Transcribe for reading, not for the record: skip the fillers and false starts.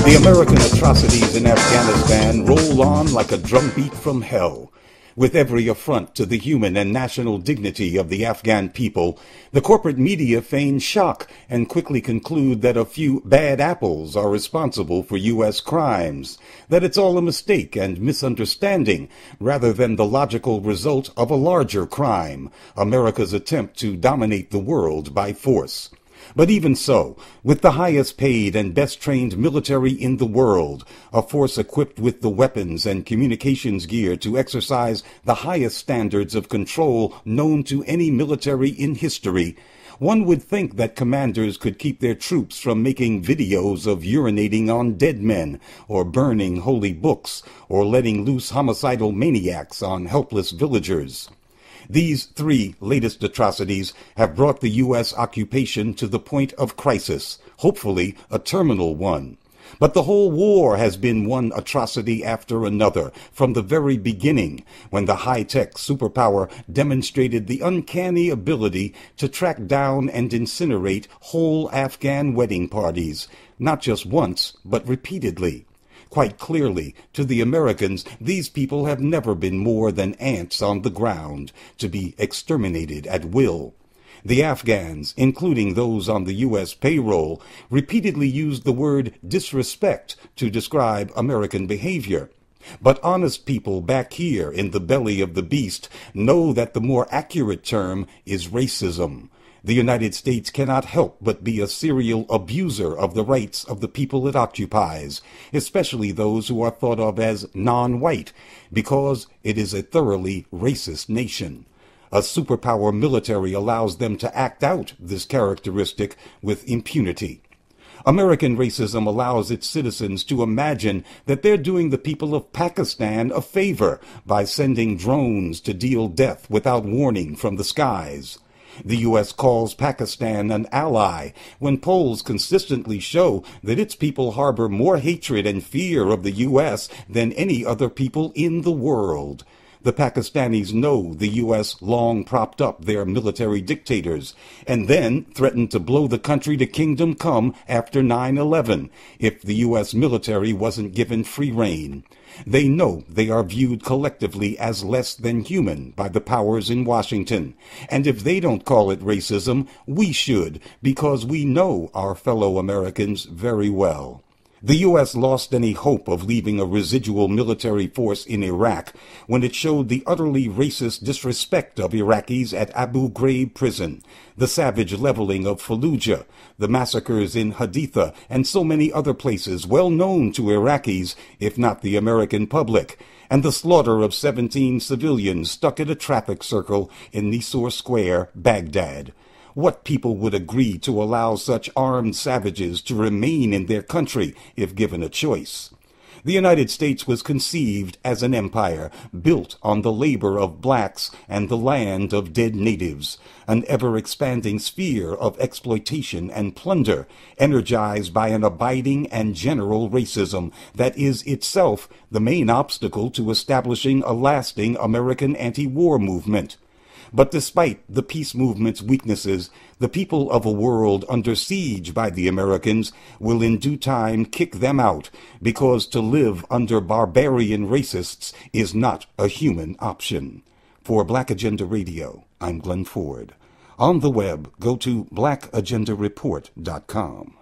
The American atrocities in Afghanistan roll on like a drumbeat from hell. With every affront to the human and national dignity of the Afghan people, the corporate media feign shock and quickly conclude that a few bad apples are responsible for U.S. crimes, that it's all a mistake and misunderstanding rather than the logical result of a larger crime, America's attempt to dominate the world by force. But even so, with the highest paid and best trained military in the world, a force equipped with the weapons and communications gear to exercise the highest standards of control known to any military in history, one would think that commanders could keep their troops from making videos of urinating on dead men, or burning holy books, or letting loose homicidal maniacs on helpless villagers. These three latest atrocities have brought the U.S. occupation to the point of crisis, hopefully a terminal one. But the whole war has been one atrocity after another from the very beginning, when the high-tech superpower demonstrated the uncanny ability to track down and incinerate whole Afghan wedding parties, not just once, but repeatedly. Quite clearly, to the Americans, these people have never been more than ants on the ground, to be exterminated at will. The Afghans, including those on the U.S. payroll, repeatedly used the word disrespect to describe American behavior. But honest people back here in the belly of the beast know that the more accurate term is racism. The United States cannot help but be a serial abuser of the rights of the people it occupies, especially those who are thought of as non-white, because it is a thoroughly racist nation. A superpower military allows them to act out this characteristic with impunity. American racism allows its citizens to imagine that they're doing the people of Pakistan a favor by sending drones to deal death without warning from the skies. The U.S. calls Pakistan an ally, when polls consistently show that its people harbor more hatred and fear of the U.S. than any other people in the world. The Pakistanis know the U.S. long propped up their military dictators, and then threatened to blow the country to kingdom come after 9/11 if the U.S. military wasn't given free rein. They know they are viewed collectively as less than human by the powers in Washington, and if they don't call it racism, we should, because we know our fellow Americans very well. The U.S. lost any hope of leaving a residual military force in Iraq when it showed the utterly racist disrespect of Iraqis at Abu Ghraib prison, the savage leveling of Fallujah, the massacres in Haditha, and so many other places well known to Iraqis, if not the American public, and the slaughter of 17 civilians stuck at a traffic circle in Nisour Square, Baghdad. What people would agree to allow such armed savages to remain in their country if given a choice? The United States was conceived as an empire built on the labor of blacks and the land of dead natives, an ever-expanding sphere of exploitation and plunder, energized by an abiding and general racism that is itself the main obstacle to establishing a lasting American anti-war movement. But despite the peace movement's weaknesses, the people of a world under siege by the Americans will in due time kick them out, because to live under barbarian racists is not a human option. For Black Agenda Radio, I'm Glen Ford. On the web, go to blackagendareport.com.